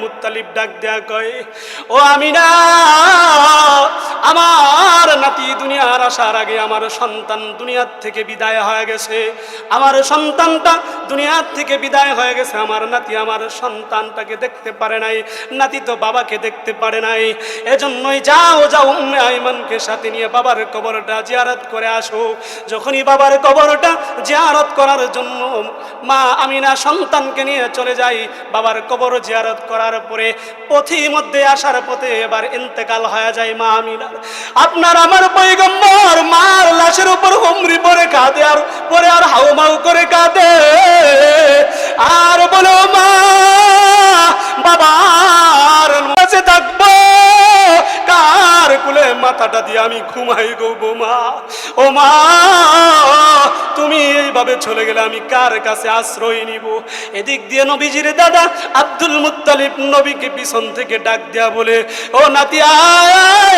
Muttalib ডাক দেয়া কয়, ও আমিনা, আমার নাতি দুনিয়ার আসার আগে আমার সন্তান দুনিয়ার থেকে বিদায় হয়ে গেছে। আমার সন্তানটা দুনিয়ার থেকে বিদায় হয়ে গেছে। আমার নাতি আমার সন্তানটাকে দেখতে পারে নাই, নাতি তো বাবাকে দেখতে পারে নাই। এজন্যই যাও উম্মে আইমানকে সাথে নিয়ে বাবার কবরটা জিয়ারত করে আসো। যখনই বাবার কবরটা জিয়ারত করার জন্য মা আমিনা সন্তানকে নিয়ে চলে যাই, বাবার কবর জিয়ারত করার পরে পথি মধ্যে আসার পথে এবার ইন্তেকাল হয়ে যায় মা আমিনার। আপনার আমার পয়গম্বর মার লাশের উপর হুমরি পরে কাঁদে, আর পরে আর হাউমাউ করে কাঁদে আর বলো, মা বাবার কাছে থাকবো, কার কুলে মাথাটা দিয়ে আমি ঘুমাই গো মা? ও মা, তুমি এইভাবে চলে গেলে আমি কার কাছে আশ্রয় নিব? এদিক দিয়ে নবীজির দাদা আব্দুল মুত্তালিব নবীকে পিছন থেকে ডাক দেয়া বলে, ও নাতি আয়,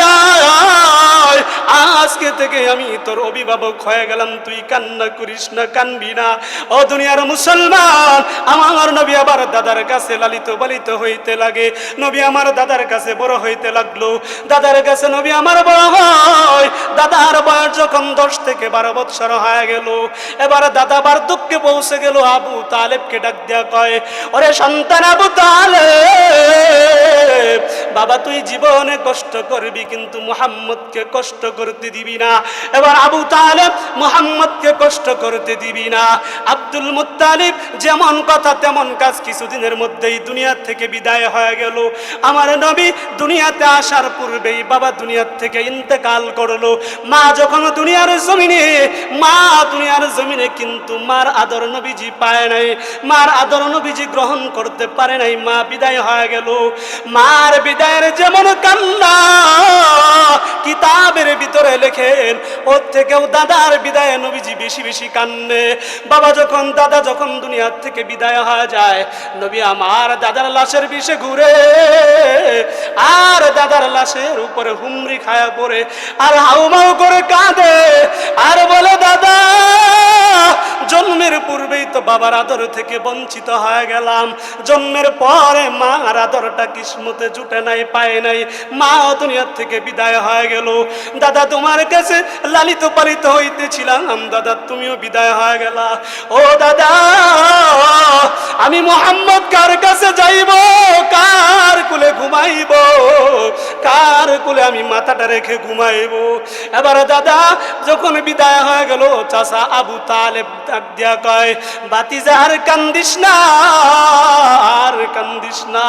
আজকে থেকে আমি তোর অভিভাবক হয়ে গেলাম, তুই কান্না করিস না, কানবি না। ও দুনিয়ার মুসলমান, আমার নবী আবার দাদার কাছে লালিত পালিত হইতে লাগে। নবী আমার দাদার কাছে বড় হইতে লাগলো। দাদার কাছে নবী আমার বড় হয়। দাদার বয়স যখন 10 থেকে 12 বৎসর হয়ে গেল, এবার দাদা বার্ধক্যে পৌঁছে গেল। আবু তালেবকে ডাক দেয়া কয়, ওরে সন্তান আবু তালেব, বাবা তুই জীবনে কষ্ট করবি কিন্তু মুহাম্মদকে কষ্ট করতে দিবি না। এবার আবু তালেব মুহাম্মদকে কষ্ট করতে দিবি না। আব্দুল মুত্তালিব যেমন কথা তেমন কাজ, কিছুদিনের মধ্যেই দুনিয়া থেকে বিদায় হয়ে গেল। আমার নবী দুনিয়াতে আসার পূর্বেই বাবা দুনিয়ার থেকে ইন্তেকাল করলো। মা যখন দুনিয়ার জমিনে কিন্তু মার আদর নবীজি পায় নাই, মার আদর নবীজি গ্রহণ করতে পারে নাই। মা বিদায় হয়ে গেল। মার বিদায়ের যেমন কান্না কিতাবের ভিতরে লেখেন, ওর থেকেও দাদার বিদায়ে নবীজি বেশি বেশি কান্নে। দাদা যখন দুনিয়ার থেকে বিদায় হয়ে যায়, নবী আমার দাদার লাশের বিষে ঘুরে আর দাদার লাশের উপরে হুমরি খায়া পড়ে আর হাউমাউ করে কাঁদে আর বলে, দাদা জন্মের পূর্বেই তো বাবার আদর থেকে বঞ্চিত হয়ে গেলাম, জন্মের পরে মার আদরটা কিসমতে জুটে নাই, পায় নাই, মা দুনিয়ার থেকে বিদায় হয়ে গেল। দাদা তোমার কাছে লালিত পালিত হইতেছিলাম, দাদা তুমিও বিদায় হয়ে গেলা। ও দাদা, আমি মুহাম্মদ কার কাছে যাইব, কার কুলে ঘুমাইব, কার কুলে আমি মাথাটা রেখে ঘুমাইব? এবার দাদা যখন বিদায় হয়ে গেল, চাচা আবু তালেব ডাক দিয়া কয়, বাতিজা আর কান্দিস না, আর কান্দিস না,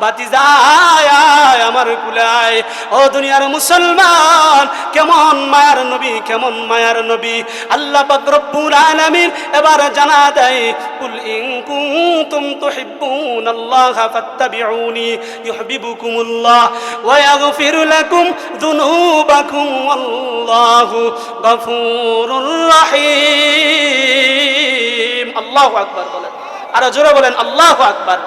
বাতিজা আয় আয় আমার কুলে আয়। ও দুনিয়ার মুসলমান, কেমন মায়ার নবী, কেমন মায়ার নবী আল্লাহ পাক রব্বুল আলামিন এবার জানা দেয়, কুল ইন কুনতুম তুহিব্বুনাল্লাহা ফাত্তাবিউনি ইউহিব্বুকুমুল্লাহ ওয়া ইয়াগফির লাকুম যুনুবাকুম আল্লাহু গফুরুর রহিম। আল্লাহু আকবার বলেন, আরো জোরে বলেন আল্লাহু আকবার।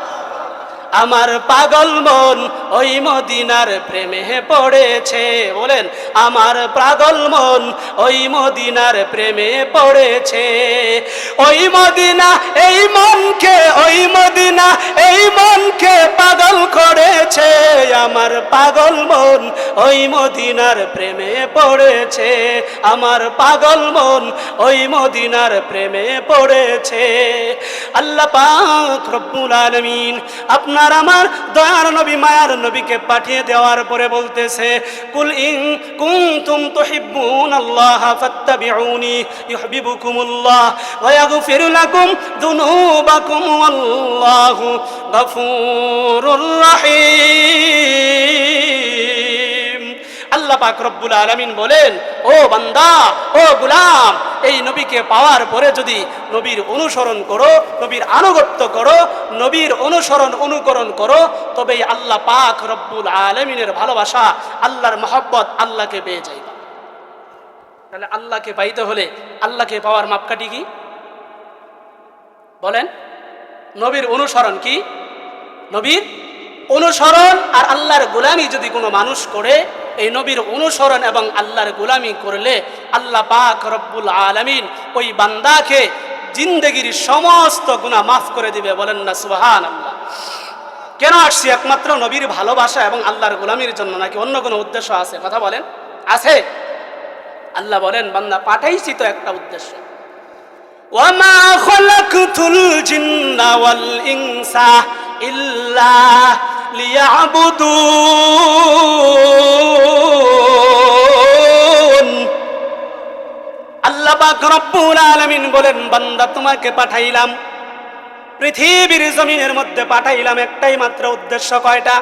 আমার পাগল মন ওই মদিনার প্রেমে পড়েছে, বলেন আমার পাগল মন ওই মদিনার প্রেমে পড়েছে। ওই মদিনা এই মনকে, ওই মদিনা এই মনকে পাগল করেছে। আমার পাগল মন ওই মদিনার প্রেমে পড়েছে, আমার পাগল মন ওই মদিনার প্রেমে পড়েছে। আল্লাহ পাক রব্বুল আলামিন আপনার আমার দয়ার নবী মায়ার নবীকে পাঠিয়ে দেওয়ার পরে বলতেছে, কুল ইন কুনতুম তুহিব্বুনাল্লাহা ফাত্তাবিউনি ইউহিব্বুকুমুল্লাহ ওয়া ইয়াগফির লাকুম যুনুবাকুম আল্লাহু গফুরুর রহিম। আল্লাহ পাক রব্বুল আলামিন বলেন, ও বান্দা, ও গোলাম, এই নবীকে পাওয়ার পরে যদি নবীর অনুসরণ করো, নবীর আনুগত্য করো, নবীর অনুকরণ করো, তবেই আল্লাহ পাক রব্বুল আলামিনের ভালোবাসা, আল্লাহর মহব্বত, আল্লাহকে পেয়ে যাইবা। তাহলে আল্লাহকে পাইতে হলে আল্লাহকে পাওয়ার মাপকাঠি কি বলেন? নবীর অনুসরণ। কি নবীর অনুসরণ আর আল্লাহর গোলামি যদি কোনো মানুষ করে, এই নবীর অনুসরণ এবং আল্লাহর গোলামি করলে আল্লাহ পাক রব্বুল আলামিন ওই বান্দাকে জিন্দেগির সমস্ত গুনাহ মাফ করে দিবে। বলেন না সুবহানাল্লাহ। কেন আসছি? একমাত্র নবীর ভালোবাসা এবং আল্লাহর গোলামির জন্য, নাকি অন্য কোনো উদ্দেশ্য আছে? কথা বলেন, আছে? আল্লাহ বলেন, বান্দা পাঠাইছি তো একটা উদ্দেশ্য। ওয়ামা খালাকতুল জিন্না ওয়াল ইনসা ইল্লা লিয়াবুদুন। আল্লাহ পাক রব্বুল আলামিন বলেন, বান্দা তোমাকে পাঠাইলাম, পৃথিবীর জমিনের মধ্যে পাঠাইলাম একটাই মাত্র উদ্দেশ্য। কয়টা?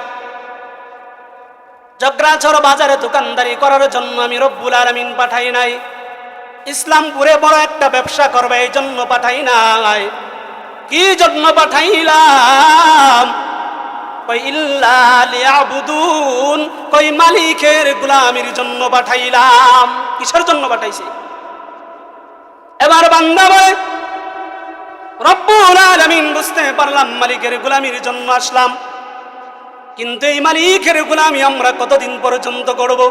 জগ্রাচর বাজারে দোকানদারি করার জন্য আমি রব্বুল আলামিন পাঠাই নাই। ইসলামপুরে বড় একটা ব্যবসা করবে এই জন্য পাঠাই নাই। কি জন্য পাঠাইলাম? কই ইল্লা লিয়াবুদুন, কই মালিকের গোলামির জন্য পাঠাইলাম। কিসের জন্য পাঠাইছি? এবার বান্দা বলে, রব্বুল আলামিন বুঝতে পারলাম মালিকের গোলামির জন্য আসলাম, কিন্তু এই মালিকের গোলামি আমরা কতদিন পর্যন্ত করব?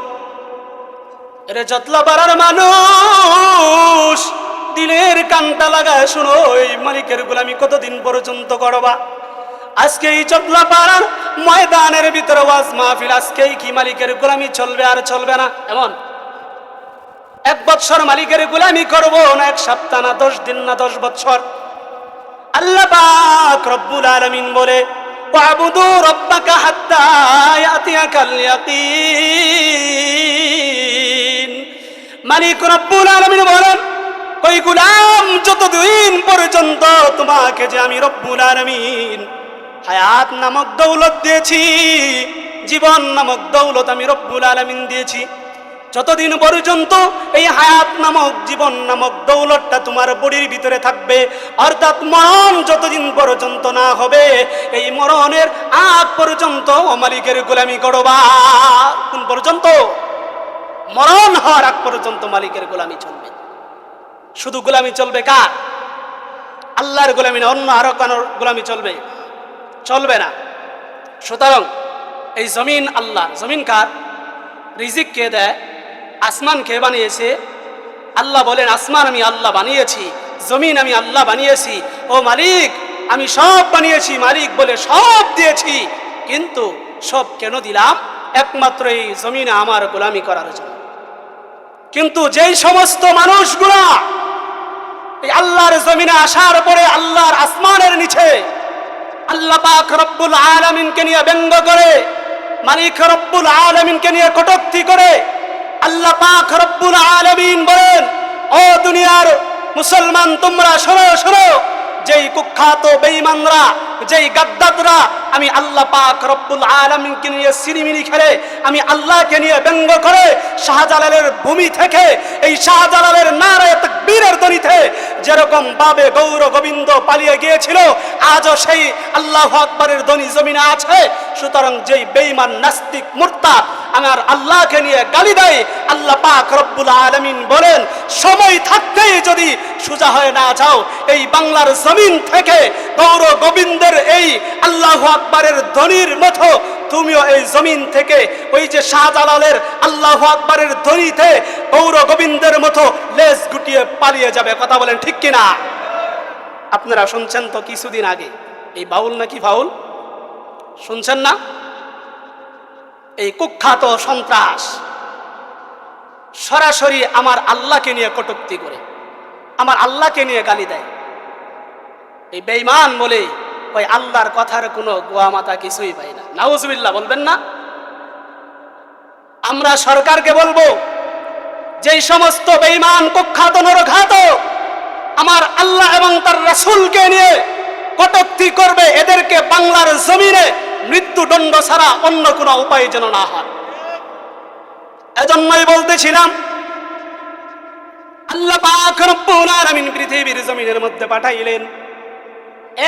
এরে যতলাপাড়ার মানুষ, দিলের কানটা লাগায় শুনো, এই মালিকের গোলামি কতদিন পর্যন্ত করবা? আজকে এই চতলাপাড়ার ময়দানের ভিতরে ওয়াজ মাহফিল, আজকেই কি মালিকের গোলামি চলবে আর চলবে না? এমন 1 বছর মালিকের গোলামি করব না 1 সপ্তাহ না 10 দিন না 10 বছর? আল্লাহ পাক রব্বুল আলামিন বলে, ওয়াবুদু রাব্বাকা হাত্তা ইয়াতিয়াকাল ইয়াকিন। মালিক রব্বুল আলামিন বলেন, ওই গোলাম যতদিন পর্যন্ত তোমাকে যে আমি রব্বুল আলামিন হায়াত নামক দৌলত দিয়েছি, জীবন নামক দৌলত আমি রব্বুল আলামিন দিয়েছি, যতদিন পর্যন্ত এই হায়াত নামক জীবন নামক দৌলতটা তোমার বডির ভিতরে থাকবে, অর্থাৎ মরণ যতদিন পর্যন্ত না হবে, এই মরণের আগ পর্যন্ত মালিকের গোলামি করবা। কোন পর্যন্ত? মরণ হওয়ার আগ পর্যন্ত মালিকের গোলামি চলবে। শুধু গোলামি চলবে কার? আল্লাহর গোলামি না, অন্য আরো কারোর গোলামি চলবে? চলবে না। সুতরাং এই জমিন আল্লাহর। জমিন কার? রিজিক কে দেয়? আসমান কে বানিয়েছে? আল্লাহ বলেন, আসমান আমি আল্লাহ বানিয়েছি, জমিন আমি আল্লাহ বানিয়েছি। ও মালিক, আমি সব বানিয়েছি। মালিক বলে, সব দিয়েছি, কিন্তু সব কেন দিলাম? একমাত্র এই জমিনে আমার গোলামি করার জন্য। কিন্তু যেই সমস্ত মানুষগুলা এই আল্লাহর জমিনে আসার পরে আল্লাহর আসমানের নিচে আল্লাহ পাক রব্বুল আলামিনকে নিয়ে ব্যঙ্গ করে, মালিক রব্বুল আলামিনকে নিয়ে কটূক্তি করে, আল্লাহ পাক রব্বুল আলামিন বলেন, ও দুনিয়ার মুসলমান তোমরা শোনো শোনো, যেই কুখ্যাত বেঈমানরা, যেই গাদ্দাররা আমি আল্লাহ পাক রব্বুল আলামিনকে নিয়ে সিরিমিনি খেলে, আমি আল্লাহকে নিয়ে ব্যঙ্গ করে, শাহজালালের ভূমি থেকে, এই শাহজালালের নারায়ে তাকবীরের ধ্বনিতে যেরকম ভাবে গৌর গোবিন্দ পালিয়ে গিয়েছিল, আজও সেই আল্লাহু আকবারের ধ্বনি জমিনে আছে। সুতরাং যেই বেঈমান নাস্তিক মুরতাদ আমার আল্লাহকে নিয়ে গালি দেয়, আল্লাহ পাক রব্বুল আলামিন বলেন, সময় থাকতেই যদি সোজা হয়ে না যাও, এই বাংলার জমিন থেকে গৌর গোবিন্দের এই আল্লাহু আকবারের ধ্বনির মতো তুমিও এই জমিন থেকে ওই যে শাহজালালের আল্লাহু আকবারের ধ্বনিতে গৌর গোবিন্দের মতো লেজ গুটিয়ে পালিয়ে যাবে। কথা বলেন ঠিক কিনা? আপনারা শুনছেন তো কিছুদিন আগে, এই বাউল নাকি ফাউল শুনছেন না? এই কুখ্যাত সন্ত্রাস সরাসরি আমার আল্লাহকে নিয়ে কটূক্তি করে, আমার আল্লাহকে নিয়ে গালি দেয়। এই বেঈমান বলে ওই আল্লাহর কথার কোনো গোয়া মাথা কিছুই পাই না। নাউজুবিল্লাহ বলবেন না? আমরা সরকারকে বলবো, যেই সমস্ত বেঈমান কুখ্যাত নরঘাত আমার আল্লাহ এবং তার রাসূলকে নিয়ে কটূক্তি করবে, এদেরকে বাংলার জমিনে মৃত্যুদণ্ড ছাড়া অন্য কোনো উপায় যেন না হয়। এজন্যই বলতেছিলাম, আল্লাহ পাক রব্বুল আলামিন পৃথিবীর জমিনের মধ্যে পাঠাইলেন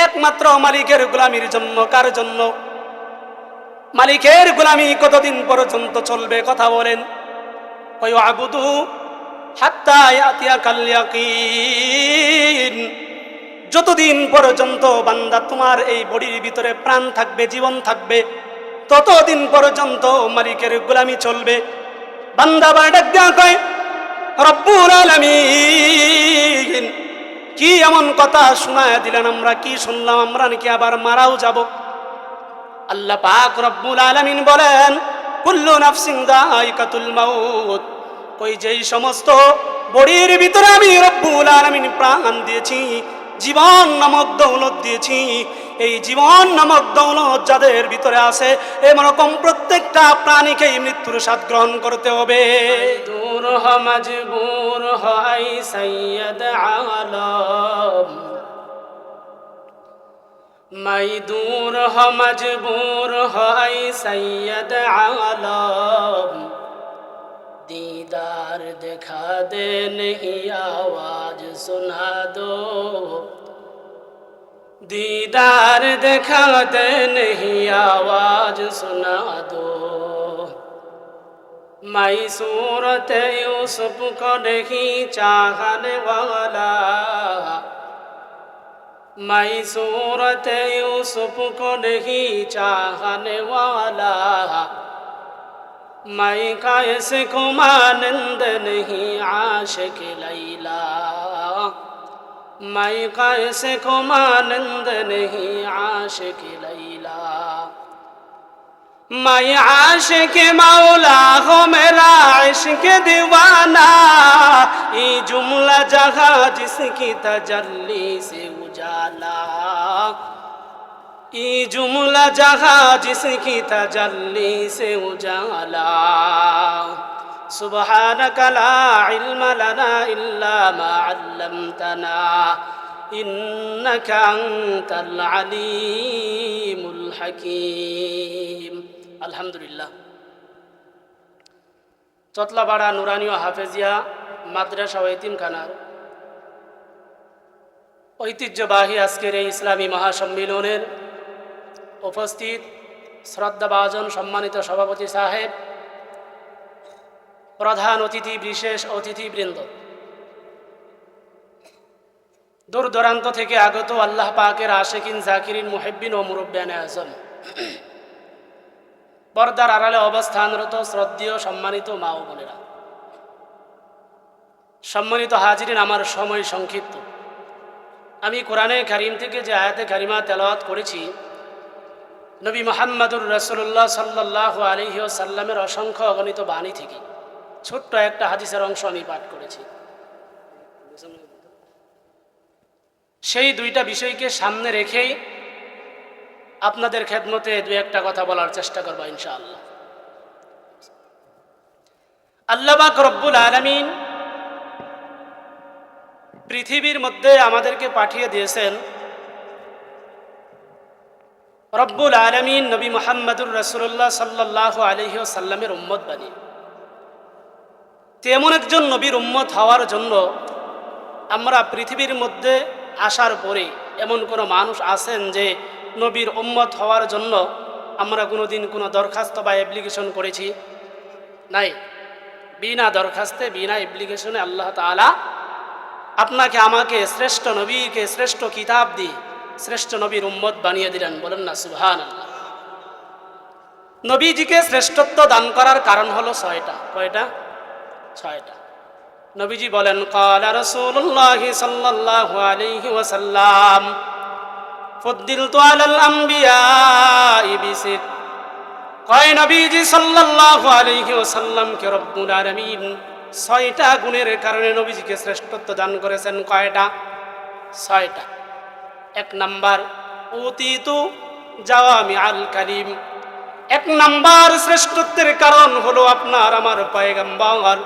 একমাত্র মালিকের গোলামির জন্য। কার জন্য? মালিকের গোলামি কতদিন পর্যন্ত চলবে? কথা বলেন। ওয়াবুদু হাত্তা ইয়াতিয়াকাল ইয়াকিন। যতদিন পর্যন্ত বান্দা তোমার এই বডির ভিতরে প্রাণ থাকবে, জীবন থাকবে, ততদিন পর্যন্ত মালিকের গোলামি চলবে। বান্দা বার ডাক দেয়া কয়, রব্বুল আলামিন কি এমন কথা শোনায় দিলেন? আমরা কি শুনলাম? আমরা নাকি আবার মারাও যাব? আল্লাহ পাক রব্বুল আলামিন বলেন, কুল্লু নাফসিন যায়িকাতুল মাউত, ওই যেই সমস্ত বডির ভিতরে আমি রব্বুল আলামিন প্রাণ দিয়েছি, জীবন নামক দৌলত দিয়েছি, এই জীবন নামক দৌলত যাদের ভিতরে আছে এরকম প্রত্যেকটা প্রাণীকেই মৃত্যুর স্বাদ গ্রহণ করতে হবে। দূর হ মজবুর হয় সৈয়দ আলম, মাই দূর হ মজবুর হয় সৈয়দ আলম, दीदार दिखा दे नहीं आवाज सुना दो, दीदार दिखा दे नहीं आवाज सुना दो, मैं सूरत यूसुफ को नहीं चाहने वाला, मैं सूरत यूसुफ को नहीं चाहने वाला, मैं कैसे को मानंद नहीं आशिक लैला, मैं कैसे को मानंद नहीं आशिक लैला, मैं आशिक मौला हो मेरा इश्क दीवाना, ये जुमला जहाँ जिसकी तजल्ली से उजाला, ये जुमला जहाँ जिसकी तजल्ली से उजाला, सुब्हानक ला इल्म लना इल्ला मा अल्लमतना, इन्नका अंतल अलीमुल हकीम। আলহামদুলিল্লাহ। চতলাপাড়া নুরানি ও হাফেজিয়া মাদ্রাসা ও এতিমখানার ঐতিহ্যবাহী আজকের এই ইসলামী মহাসম্মিলনের উপস্থিত শ্রদ্ধাভাজন সম্মানিত সভাপতি সাহেব, প্রধান অতিথি, বিশেষ অতিথিবৃন্দ, দূর দূরান্ত থেকে আগত আল্লাহ পাকের আশিকিন, জাকিরিন, মুহিব্বিন ও মুরব্বিয়ানে আজম, পর্দার আড়ালে অবস্থানরত শ্রদ্ধেয় সম্মানিত মা ও বোনেরা, সম্মানিত হাজিরিন, আমার সময় সংক্ষিপ্ত। আমি কোরআনে কারীম থেকে যে আয়াতে কারিমা তেলাওয়াত করেছি, নবী মুহাম্মদুর রাসূলুল্লাহ সাল্লাল্লাহু আলাইহি ওয়াসাল্লামের অসংখ্য অগণিত বাণী থেকে ছোট্ট একটা হাদিসের অংশ আমি পাঠ করেছি। সেই দুইটা বিষয়কে সামনে রেখেই আপনাদের খেদমতে দুই একটা কথা বলার চেষ্টা করব ইনশাআল্লাহ। আল্লাহ পাক রব্বুল আলামিন পৃথিবীর মধ্যে আমাদেরকে পাঠিয়ে দিয়েছেন রব্বুল আলামিন নবী মুহাম্মদুর রাসূলুল্লাহ সাল্লাল্লাহু আলাইহি ওয়াসাল্লামের উম্মত বানিয়ে। তেমন একজন নবীর উম্মত হওয়ার জন্য আমরা পৃথিবীর মধ্যে আসার পরে এমন কোনো মানুষ আছেন যে নবীর উম্মত হওয়ার জন্য আমরা কোনোদিন কোনো দরখাস্ত বা অ্যাপ্লিকেশন করেছি? নাই। বিনা দরখাস্তে, বিনা অ্যাপ্লিকেশনে আল্লাহ তাআলা আপনাকে আমাকে শ্রেষ্ঠ নবীকে শ্রেষ্ঠ কিতাব দিয়ে শ্রেষ্ঠ নবীর উম্মত বানিয়ে দিলেন। বলেন না সুবহানাল্লাহ। নবীজিকে শ্রেষ্ঠত্ব দান করার কারণ হলো ছয়টা। কয়টা? ছয়টা। নবীজি বলেন, ক্বালা রাসূলুল্লাহ সাল্লাল্লাহু আলাইহি ওয়াসাল্লাম, ফুদ্দিলতু আলাল আমবিয়াই বিসিত। কয় নবীজি সাল্লাল্লাহু আলাইহি ওয়াসাল্লামকে রব্বুল আলামিন ছয়টা গুণের কারণে নবীজিকে শ্রেষ্ঠত্ব দান করেছেন। কয়টা? ছয়টা। এক নাম্বার, উতিতু জাওয়ামিআল কালিম। এক নাম্বার শ্রেষ্ঠত্বের কারণ হলো আপনার আমার পয়গম্বর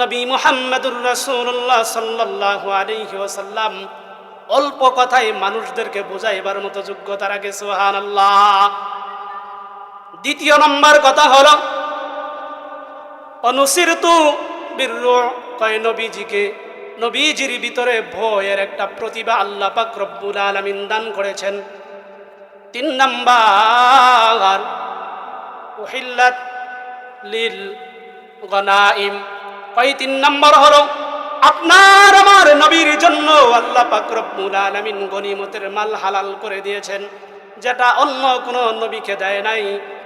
নবী মুহাম্মদুর রাসূলুল্লাহ সাল্লাল্লাহু আলাইহি ওয়াসাল্লাম অল্প কথায় মানুষদেরকে বোঝাইবার মতো যোগ্যতা রাখে। সুবহানাল্লাহ। দ্বিতীয় নম্বর কথা হলো অনুসিরতু বিররু। কয় নবীজিকে, নবীজির ভিতরে ভয়ের একটা প্রতিভা আল্লাহ পাক রব্বুল আলামিন দান করেছেন। তিন নাম্বার উহিল্লাত লিল গনাইম। কয় তিন নম্বর হলো আপনার আমার নবীর জন্য আল্লাহ পাক রব্বুল আলামিন গনিমতের মাল হালাল করে দিয়েছেন, যেটা অন্য কোনো নবীকে দেয় নাই।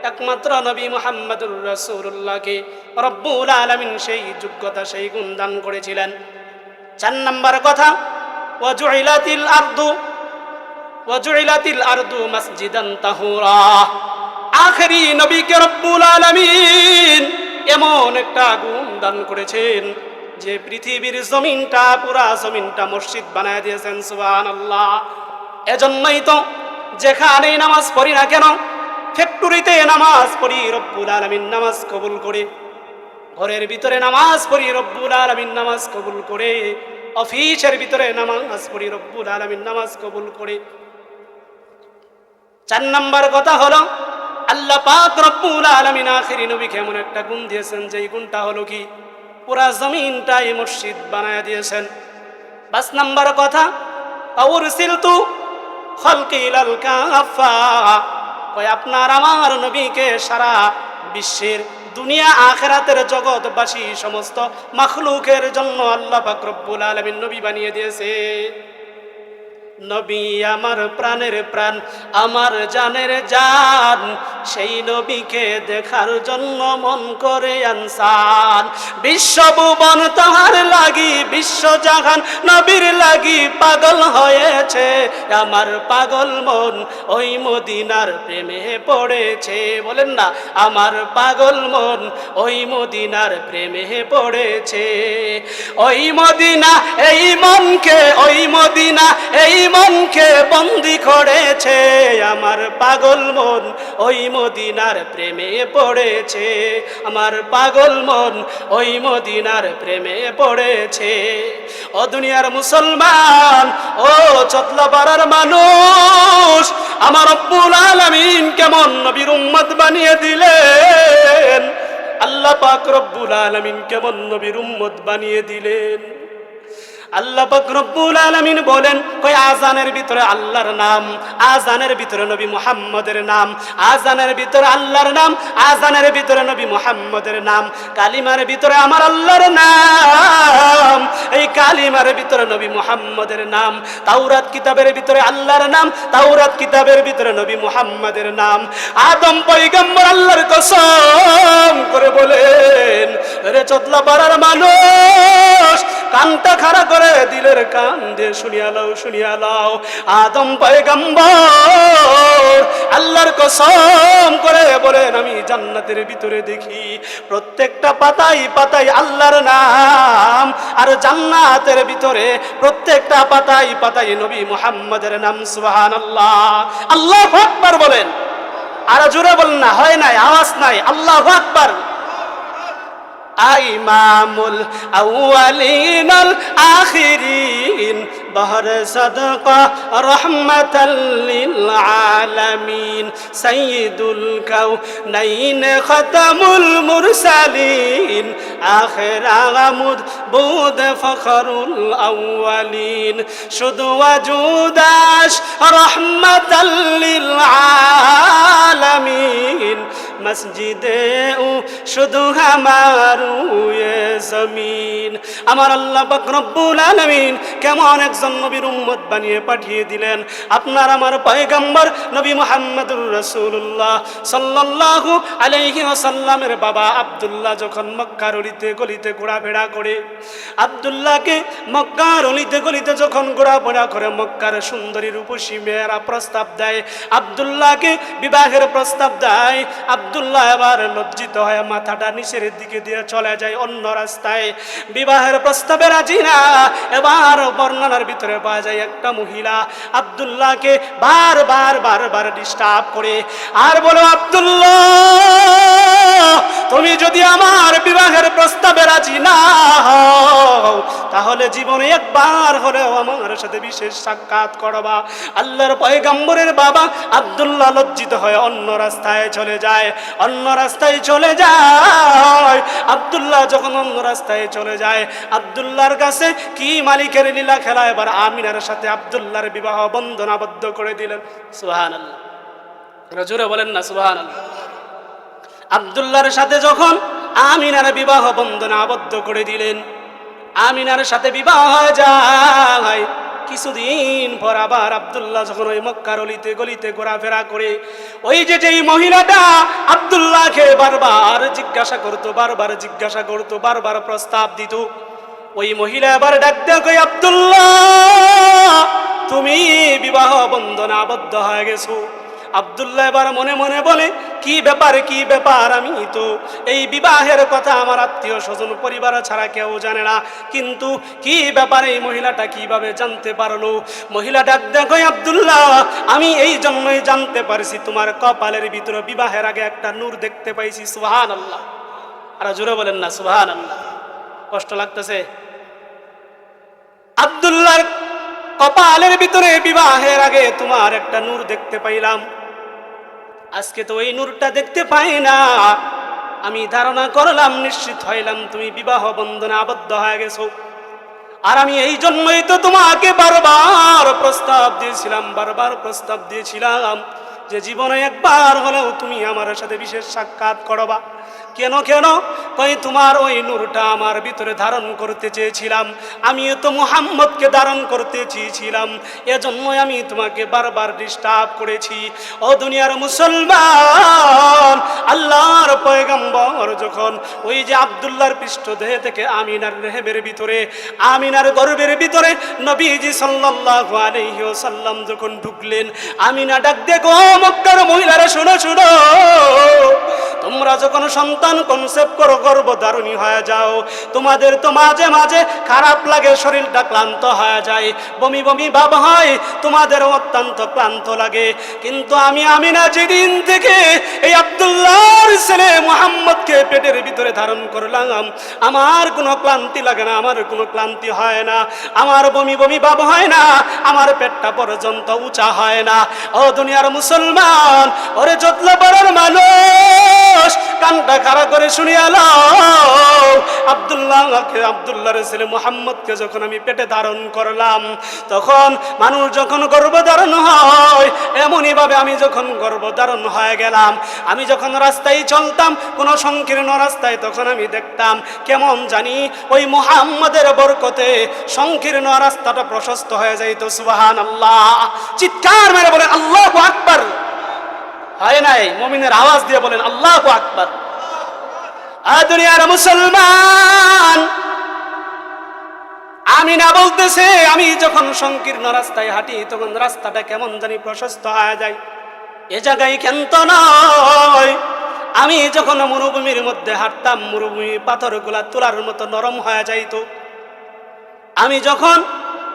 একমাত্র নবী মুহাম্মদুর রাসূলুল্লাহকে রব্বুল আলামিন সেই যোগ্যতা, সেই গুণ দান করেছিলেন। চার নম্বর কথা, ওয়াজুইলাতিল আরদু ওয়াজুইলাতিল আরদু মাসজিদান তাহুরা। আখেরি নবীকে রব্বুল আলামিন এমন একটা গুণ দান করেছেন যে পৃথিবীর জমিনটা, পুরা জমিনটা মসজিদ বানায় দিয়েছেন। সুবহানাল্লাহ। এজন্যই তো যেখানেই নামাজ পড়ি না কেন, ফ্যাক্টরিতে নামাজ পড়ি রব্বুল আলামিন নামাজ কবুল করে, ঘরের ভিতরে নামাজ পড়ি রব্বুল আলামিন নামাজ কবুল করে, অফিসের ভিতরে নামাজ পড়ি রব্বুল আলামিন নামাজ কবুল করে। 4 নম্বর কথা হলো আল্লাহ পাক রব্বুল আলামিন আখেরি নবীকে এমন একটা গুণ দিয়েছেন, যেই গুণটা হলো কি পুরা জমিনটাই মসজিদ বানায় দিয়েছেন। 5 নম্বর কথা আউরসিলতু খালকি ইলাল কাফা, কয় আপনার আমার নবীকে সারা বিশ্বের দুনিয়া আখিরাতের জগৎবাসী সমস্ত মাখলুকের জন্য আল্লাহ পাক রব্বুল আলামিন নবী বানিয়ে দিয়েছে। নবী আমার প্রাণের প্রাণ, আমার জানের জান, সেই নবীকে দেখার জন্য মন করে আনসান। বিশ্বভুবন তাহার লাগি, বিশ্বজাহান নবীর লাগি পাগল হয়েছে। আমার পাগল মন ওই মদিনার প্রেমে পড়েছে। বলেন না, আমার পাগল মন ওই মদিনার প্রেমে পড়েছে। ওই মদিনা এই মনকে, ওই মদিনা এই মনকে বন্দি করেছে। আমার পাগল মন ওই মদিনার প্রেমে পড়েছে। আমার পাগল মন ওই মদিনার প্রেমে পড়েছে। ও দুনিয়ার মুসলমান, ও চতলাপাড়ার মানুষ, আমার রব্বুল আলামিন কেমন নবীর উম্মত বানিয়ে দিলেন। আল্লাহ পাক রব্বুল আলামিন কেমন নবীর উম্মত বানিয়ে দিলেন। আল্লাহ পাক রব্বুল আলামিন বলেন, কই আজানের ভিতরে আল্লাহর নাম, আজানের ভিতরে নবী মুহাম্মদের নাম, আজানের ভিতরে আল্লাহর নাম, আজানের ভিতরে নবী মুহাম্মদের নাম, কালিমার ভিতরে আমার আল্লাহর নাম, এই কালিমার ভিতরে নবী মুহাম্মদের নাম, তাওরাত কিতাবের ভিতরে আল্লাহর নাম, তাওরাত কিতাবের ভিতরে নবী মুহাম্মদের নাম। আদম পয়গম্বর আল্লাহর কসম করে বলেন, রে চতলাপাড়ার মানুষ কানটা খাড়া করে দিলের কান দিয়ে শুনিয়া লাও, শুনিয়া লাও। আদম পয়গম্বর আল্লাহর কসম করে বলেন, আমি জান্নাতের ভিতরে দেখি প্রত্যেকটা পাতায় পাতায় আল্লাহর নাম, আর জান্নাতের ভিতরে প্রত্যেকটা পাতায় পাতায় নবী মুহাম্মদের নাম। সুবহানাল্লাহ। আল্লাহু আকবার বলেন। আর জোরে বলেন না, হয় নাই, আওয়াজ নাই। আল্লাহু আকবার। ইমামুল আউয়ালিনাল আখিরিন, বহর সাদকা রহমাতাল লিল আলামিন, সাইয়্যিদুল কাউনাইন খাতামুল মুরসালিন, আখির আমুদ বুদ ফখরুল আউয়ালিন, শুধু ওয়াজুদাস রহমাতাল লিল আলামিন, মসজিদে ও শুধু আমার জমিন। আমার আল্লাহ পাক রব্বুল আলামিন কেমন একজন নবীর উম্মত বানিয়ে পাঠিয়ে দিলেন। আপনার আমার পয়গম্বর নবী মুহাম্মদুর রাসূলুল্লাহ সাল্লাল্লাহু আলাইহি ওয়াসাল্লামের বাবা আব্দুল্লাহ যখন মক্কার অলিতে গলিতে ঘোরাফেরা করে, আব্দুল্লাহকে মক্কার অলিতে গলিতে যখন ঘোরাফেরা করে মক্কার সুন্দরী রূপসী মেয়েরা প্রস্তাব দেয়, আব্দুল্লাহকে বিবাহের প্রস্তাব দেয়, আব্দুল্লাহ এবার লজ্জিত হয়ে মাথাটা নিচের দিকে দিয়ে চলে যায় অন্য রাস্তায়। বিবাহের প্রস্তাবে রাজি না। এবার বর্ণনার ভিতরে পাওয়া যায় একটা মহিলা আব্দুল্লাহকে বারবার ডিস্টার্ব করে আর বলো, আব্দুল্লাহ তুমি যদি আমার বিবাহের প্রস্তাবে রাজি না হও, তাহলে জীবনে একবার হলেও আমার সাথে বিশেষ সাক্ষাৎ করবা। আল্লাহর পয়গম্বরের বাবা আব্দুল্লাহ লজ্জিত হয়ে অন্য রাস্তায় চলে যায়। অন্য রাস্তায় চলে যায়। আব্দুল্লাহ যখন অন্য রাস্তায় চলে যায়, আব্দুল্লাহর কাছে কি মালিকের লীলা খেলা, এবার আমিনার সাথে আব্দুল্লাহর বিবাহ বন্ধন আবদ্ধ করে দিলেন। সুবহানাল্লাহ। জোরে বলেন না সুবহানাল্লাহ। আব্দুল্লাহর সাথে যখন আমিনার বিবাহ বন্ধন আবদ্ধ করে দিলেন, আমিনার সাথে বিবাহ হয়ে যায়। কিছুদিন পর আবার আব্দুল্লাহ যখন ওই মক্কার অলিতে গলিতে ঘোরাফেরা করে, ওই যেই মহিলাটা আব্দুল্লাহকে বারবার জিজ্ঞাসা করতো, বারবার প্রস্তাব দিত, ওই মহিলা এবার ডাক দেয়, কই আব্দুল্লাহ তুমি বিবাহ বন্ধনে আবদ্ধ হয়ে গেছো। আব্দুল্লাহ এবার মনে মনে বলে, কি ব্যাপার কি ব্যাপার, আমি তো এই বিবাহের কথা আমার আত্মীয় স্বজন পরিবার ছাড়া কেউ জানে না, কিন্তু কি ব্যাপার, এই মহিলাটা কিভাবে জানতে পারলো? মহিলা ডাক দেখো, আব্দুল্লাহ আমি এই জন্যই জানতে পারছি তোমার কপালের ভিতরে বিবাহের আগে একটা নূর দেখতে পাইছি। সুবহানাল্লাহ, আর জোরে বলেন না সুবহানাল্লাহ। কষ্ট লাগতেছে? আব্দুল্লাহর কপালের ভিতরে বিবাহের আগে তোমার একটা নূর দেখতে পাইলাম, আজকে তো ওই নূরটা দেখতে পাই না। আমি ধারণা করলাম, নিশ্চিত হইলাম তুমি বিবাহ বন্ধনে আবদ্ধ হয়ে গেছো। আর আমি এই জন্যই তো তোমাকে বারবার প্রস্তাব দিয়েছিলাম যে জীবনে একবার হলেও তুমি আমার সাথে বিশেষ সাক্ষাৎ করবা। কেন কেন? কই তোমার ওই নূরটা আমার ভিতরে ধারণ করতে চেয়েছিলাম, আমিও তো মুহাম্মদকে ধারণ করতে চেয়েছিলাম, এজন্যই আমি তোমাকে বারবার ডিস্টার্ব করেছি। ও দুনিয়ার মুসলমান, আল্লাহর পয়গম্বর যখন ওই যে আব্দুল্লাহর পৃষ্ঠদেহ থেকে আমিনার রেহেমের ভিতরে, আমিনার গর্ভের ভিতরে নবীজি সাল্লাল্লাহু আলাইহি ওয়াসাল্লাম যখন ঢুকলেন, আমিনা ডাক দেখো, মক্কার মহিলারা শোনো শোনো, তোমরা যখন সন্তান কনসেপ্ট করো, গর্ভধারণী হয়ে যাও, তোমাদের তো মাঝে মাঝে খারাপ লাগে, শরীরটা ক্লান্ত হয়ে যায়, বমি বমি ভাব হয়, তোমাদের অত্যন্ত ক্লান্ত লাগে। কিন্তু আমি আমিনা যেদিন থেকে এই আব্দুল্লাহর ছেলে মুহাম্মদকে পেটের ভিতরে ধারণ করলাম, আমার কোনো ক্লান্তি লাগে না, আমার কোনো ক্লান্তি হয় না, আমার বমি বমি ভাব হয় না, আমার পেটটা পর্যন্ত উঁচা হয় না। ও দুনিয়ার মুসলমান, ওরে যতলা বড়র মানুষ, কানটা খাড়া করে শুনিয়া লও, আব্দুল্লাহর ছেলে মুহাম্মদকে যখন আমি পেটে ধারণ করলাম, তখন মানুষ যখন গর্ভধারণ হয়, এমনই ভাবে আমি যখন গর্ভধারণ হয়ে গেলাম, আমি যখন রাস্তায় চলতাম, কোনো সংকীর্ণ রাস্তায়, তখন আমি দেখতাম কেমন জানি ওই মুহাম্মদের বরকতে সংকীর্ণ রাস্তাটা প্রশস্ত হয়ে যাইত। সুবহানাল্লাহ, চিৎকার মেরে বলেন আল্লাহু আকবার। হয় নাই? মুমিনের আওয়াজ দিয়ে বলেন আল্লাহু আকবার। দুনিয়ার মুসলমান, আমিনা বলতেছে, আমি যখন সংকীর্ণ রাস্তায় হাঁটি, তখন রাস্তাটা কেমন জানি প্রশস্ত হয়ে যায়। এ জায়গায় ক্ষান্ত নয়, আমি যখন মরুভূমির মধ্যে হাঁটতাম, মরুভূমি পাথরগুলা তোলার মতো নরম হয়ে যাইত। আমি যখন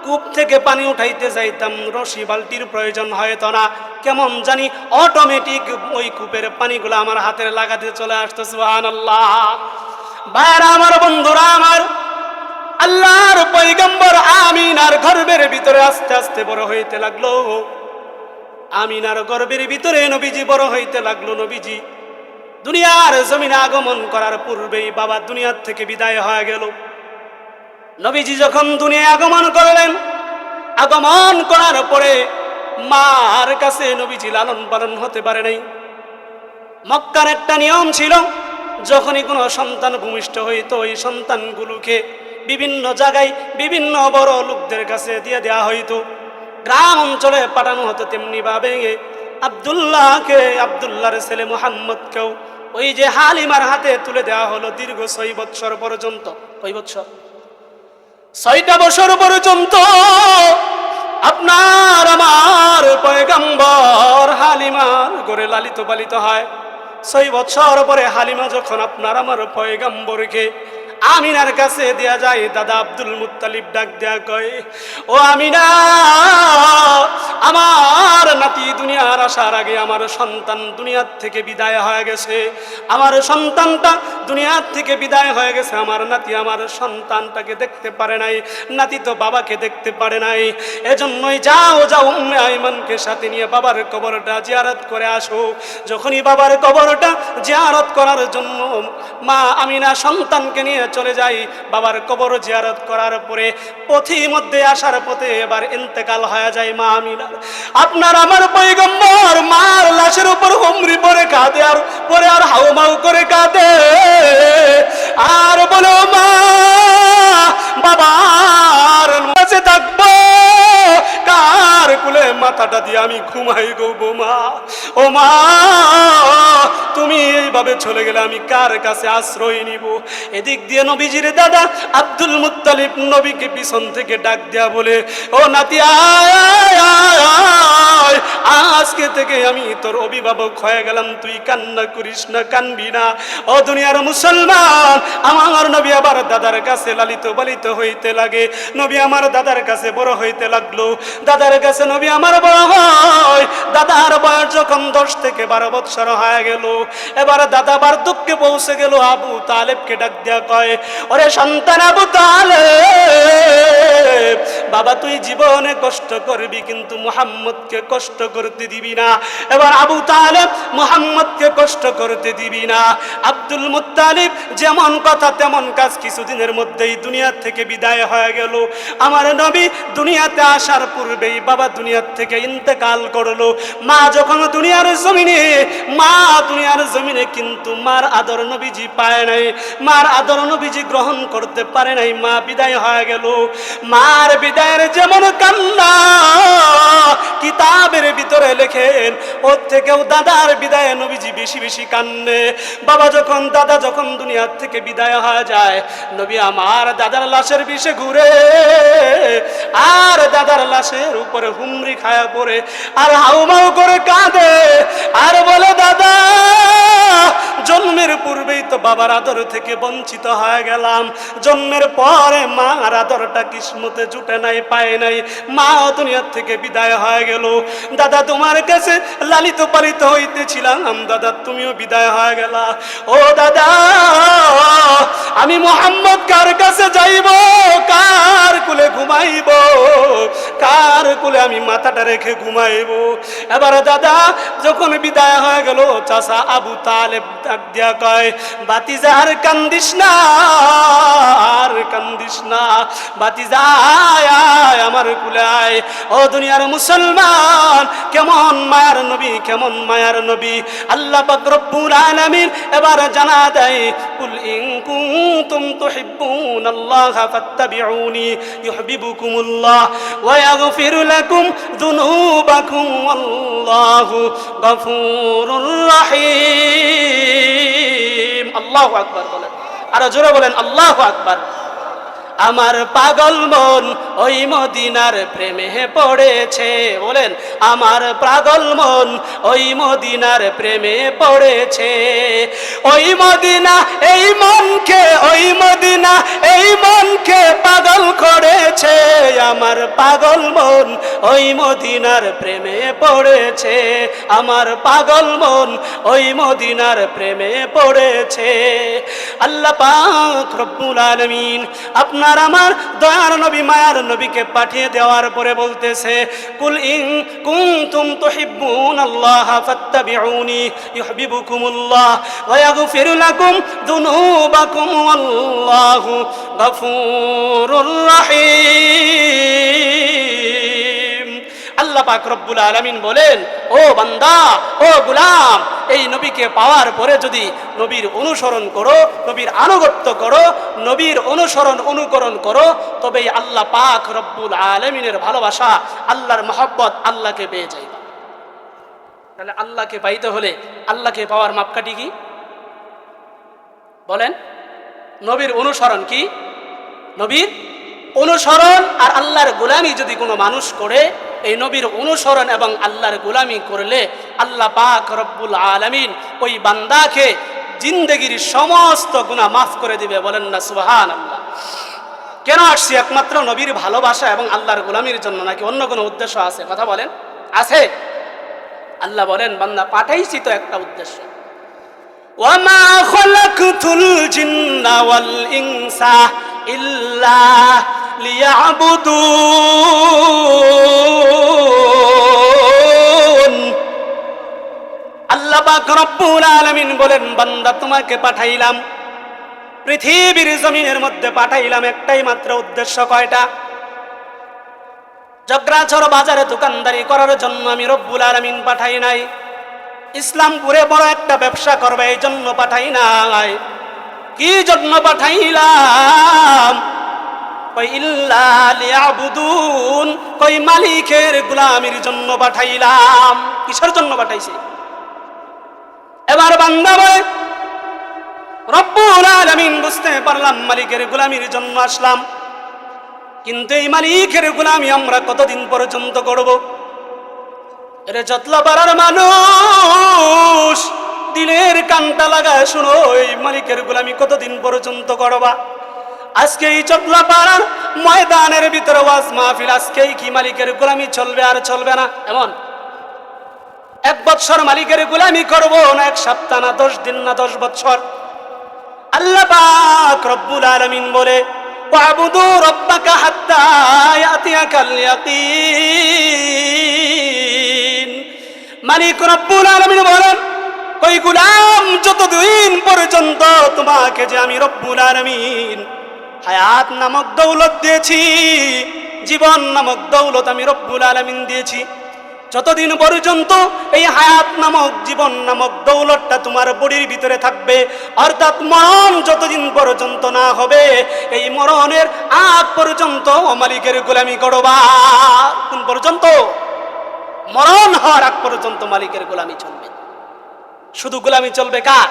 কূপ থেকে পানি উঠাইতে যাইতাম, রশি বালতির প্রয়োজন হয়তো না, কেমন জানি অটোমেটিক ওই কূপের পানিগুলো আমার হাতের লাগাতে চলে আসতো। সুবহানাল্লাহ। ভাইরা আমার, বন্ধুরা আমার, আল্লাহর পয়গম্বর আমিনার গর্ভের ভিতরে আস্তে আস্তে বড় হইতে লাগলো। আমিনার গর্ভের ভিতরে নবীজি বড় হইতে লাগলো। নবীজি দুনিয়ার জমিনে আগমন করার পূর্বেই বাবা দুনিয়ার থেকে বিদায় হয়ে গেল। নবীজি যখন দুনিয়ায় আগমন করলেন, আগমন করার পরে মার কাছে নবীজি লালন পালন হতে পারে নাই। মক্কার একটা নিয়ম ছিল, যখনই কোনো সন্তান ভূমিষ্ঠ হইত, ওই সন্তানগুলোকে বিভিন্ন জায়গায় বিভিন্ন বড় লোকদের কাছে দিয়ে দেওয়া হইতো, গ্রাম অঞ্চলে পাঠানো হতো। তেমনি ভাবে আব্দুল্লাহর ছেলে মুহাম্মদকেও ওই যে হালিমার হাতে তুলে দেওয়া হলো। দীর্ঘ 6 বৎসর পর্যন্ত, কয় বৎসর? 6টা বছর পর্যন্ত আপনার আমার পয়গম্বর হালিমার ঘরে লালিত পালিত হয়। 6 বছর পরে হালিমা যখন আপনার আমার পয়গম্বরকে আমিনার কাছে দেয়া যায়, দাদা আব্দুল মুত্তালিব ডাক দেয়া কয়, ও আমিনা, আমার নাতি দুনিয়ার আসার আগে আমার সন্তান দুনিয়ার থেকে বিদায় হয়ে গেছে। আমার সন্তানটা দুনিয়ার থেকে বিদায় হয়ে গেছে, আমার নাতি আমার সন্তানটাকে দেখতে পারে নাই, নাতি তো বাবাকে দেখতে পারে নাই। এজন্যই যাও উম্মে আইমানকে সাথে নিয়ে বাবার কবরটা জিয়ারত করে আসো। যখনই বাবার কবরটা জিয়ারত করার জন্য মা আমিনা সন্তানকে নিয়ে চলে যাই, বাবার কবর জিয়ারত করার পরে পথের মধ্যে আসার পথে এবার ইন্তেকাল হয়ে যায় মা আমিনার। আপনার আমার পয়গম্বর মার লাশের উপর হুমড়ি পড়ে কাঁদে, আর পরে আর হাউমাউ করে কাঁদে, আর বলো, মা, বাবার কাছে থাকবো, কার কুলে মাথাটা দিয়ে আমি ঘুমাই গো মা? ও মা, তুমি এই এইভাবে চলে গেলে আমি কার কাছে আশ্রয় নিব? এদিক দিয়ে নবীজির দাদা আব্দুল মুত্তালিব নবীকে পিছন থেকে ডাক দেয়া বলে, ও নাতি আয়, আজকে থেকে আমি তোর অভিভাবক হয়ে গেলাম, তুই কান্না করিস না, কানবি না। ও দুনিয়ার মুসলমান, আমার নবী আবার দাদার কাছে লালিত পালিত হইতে লাগে। নবী আমার দাদার কাছে বড় হইতে লাগলো। দাদার কাছে নবী আমার বড় হয়। দাদার বয়স যখন 10 থেকে 12 বছর হয়ে গেল, এবার দাদা বার্ধক্যে পৌঁছে গেল। আবু তালেবকে ডাক দেয়া কয়, ওরে সন্তান আবু তালেব, বাবা তুই জীবনে কষ্ট করবি কিন্তু মুহাম্মদকে কষ্ট করতে দিবি না। এবার আবু তালেব মুহাম্মদকে কষ্ট করতে দিবি না। আব্দুল মুত্তালিব যেমন কথা তেমন কাজ, কিছুদিনের মধ্যেই দুনিয়া থেকে বিদায় হয়ে গেল। আমার নবী দুনিয়াতে আসার পূর্বেই বাবা দুনিয়ার থেকে ইন্তেকাল করলো। মা যখন দুনিয়ার জমিনে কিন্তু মার আদর নবীজি পায় নাই, মার আদর নবীজি গ্রহণ করতে পারে নাই। মা বিদায় হয়ে গেল। মার বিদায়ের যেমন কান্না কিতাবের ভিতরে লেখেন, ওর থেকেও দাদার বিদায়ে নবীজি বেশি বেশি কান্নে। দাদা যখন দুনিয়ার থেকে বিদায় হয়ে যায়, নবী আমার দাদার লাশের বিষে ঘুরে, আর দাদার লাশের উপরে হুমরি খায়া পড়ে আর হাউমাউ করে কাঁদে আর বলে, দাদা জন্মের পূর্বেই তো বাবার আদর থেকে বঞ্চিত হয়ে গেলাম, জন্মের পরে মার আদরটা কিসমতে জুটে নাই, পায় নাই, মা দুনিয়ার থেকে বিদায় হয়ে গেল। দাদা তোমার কাছে লালিত পালিত হইতেছিলাম, দাদা তুমিও বিদায় হয়ে গেলা। ও দাদা, আমি মুহাম্মদ কার কাছে যাইব, কার কুলে ঘুমাইব, কার কুলে আমি মাথাটা রেখে ঘুমাইব? এবার দাদা যখন বিদায় হয়ে গেল, চাচা আবু তালেব ডাক দিয়া কয়, বাতিজা আর কান্দিস না, আর কান্দিস না, বাতিজা আয় আয় আমার কুলে আয়। ও দুনিয়ার মুসলমান, কেমন মায়ার নবী, কেমন মায়ার নবী আল্লাহ পাক রব্বুল আলামিন এবার জানা দেয়, কুল ইন কুনতুম তুহিব্বুনাল্লাহা ফাত্তাবিউনি ইউহিব্বুকুমুল্লাহ ওয়া ইয়াগফির লাকুম যুনুবাকুম আল্লাহু গফুরুর রহিম। আল্লাহু আকবার বলেন, আর জোরে বলেন আল্লাহু আকবার। আমার পাগল মন ওই মদিনার প্রেমে পড়েছে, বলেন আমার পাগল মন ওই মদিনার প্রেমে পড়েছে। ওই মদিনা এই মনকে, ওই মদিনা এই মনকে পাগল করেছে। আমার পাগল মন ওই মদিনার প্রেমে পড়েছে, আমার পাগল মন ওই মদিনার প্রেমে পড়েছে। আল্লাহ পাক রব্বুল আলামিন আপনার আমার দয়ার নবী মায়ার নবীকে পাঠিয়ে দেওয়ার পরে বলতেছে, কুল ইন কুনতুম তুহিব্বুনাল্লাহা ফাত্তাবিউনি ইউহিব্বুকুমুল্লাহ ওয়া ইয়াগফির লাকুম যুনুবাকুম আল্লাহু গফুরুর রহিম। আল্লাহ পাক রব্বুল আলামিন বলেন, ও বান্দা, ও গোলাম, এই নবীকে পাওয়ার পরে যদি নবীর অনুসরণ করো, নবীর আনুগত্য করো, নবীর অনুকরণ করো, তবেই আল্লাহ পাক রব্বুল আলামিনের ভালোবাসা, আল্লাহর মহব্বত, আল্লাহকে পেয়ে যাইবা। তাহলে আল্লাহকে পাইতে হলে আল্লাহকে পাওয়ার মাপকাঠি কি বলেন? নবীর অনুসরণ। কি নবীর অনুসরণ আর আল্লাহর গোলামি যদি কোনো মানুষ করে, এই নবীর অনুসরণ এবং আল্লাহর গোলামি করলে আল্লাহ পাক রব্বুল আলামিন ওই বান্দাকে জিন্দেগির সমস্ত গুনাহ মাফ করে দিবে। বলেন না সুবহানাল্লাহ। কেন আসছি? একমাত্র নবীর ভালোবাসা এবং আল্লাহর গোলামির জন্য, নাকি অন্য কোনো উদ্দেশ্য আছে? কথা বলেন, আছে? আল্লাহ বলেন, বান্দা পাঠাইছি তো একটা উদ্দেশ্য। ওয়ামা খালাকতুল জিন্না ওয়াল ইনসা ইল্লা লিয়াবুদুন। আল্লাহ পাক রব্বুল আলামিন বলেন, বান্দা তোমাকে পাঠাইলাম, পৃথিবীর জমিনের মধ্যে পাঠাইলাম একটাই মাত্র উদ্দেশ্য। কয়টা? জগরাছর বাজারে দোকানদারি করার জন্য আমি রব্বুল আলামিন পাঠাই নাই। ইসলামপুরে বড় একটা ব্যবসা করবে এই জন্য পাঠাই নাই। কি জন্য পাঠাইলাম? কই ইল্লা লিয়াবুদুন, কই মালিকের গোলামির জন্য পাঠাইলাম। কিসের জন্য পাঠাইছি? এবার বান্দা বলে, রব্বুল আলামিন বুঝতে পারলাম মালিকের গোলামির জন্য আসলাম, কিন্তু এই মালিকের গোলামি আমরা কতদিন পর্যন্ত করব? এরে যতলাপাড়ার মানুষ, দিলের কানটা লাগায় শুনো, এই মালিকের গোলামি কতদিন পর্যন্ত করবা? আজকে এই চটলাপাড়ার ময়দানের ভিতরে ওয়াজ মাহফিল, আজকেই কি মালিকের গোলামি চলবে আর চলবে না? এমন 1 বছর মালিকের গোলামি করব না 1 সপ্তাহ না 10 দিন না 10 বছর? আল্লাহ পাক রব্বুল আলামিন বলে ওয়াবুদু রাব্বাকা হাত্তা ইয়াতিয়াকাল ইয়াকিন। মালিক রব্বুল আলামিন বলেন, ওই গোলাম যতদিন পর্যন্ত তোমাকে যে আমি রব্বুল আলামিন হায়াত নামক দৌলত দিয়েছি, জীবন নামক দৌলত আমি রব্বুল আলামিন দিয়েছি, যতদিন পর্যন্ত এই হায়াত নামক জীবন নামক দৌলতটা তোমার বডির ভিতরে থাকবে, অর্থাৎ মরণ যতদিন পর্যন্ত না হবে, এই মরণের আগ পর্যন্ত মালিকের গোলামি করবা। কোন পর্যন্ত? মরণ হওয়ার আগ পর্যন্ত মালিকের গোলামি চলবে। শুধু গোলামি চলবে কার?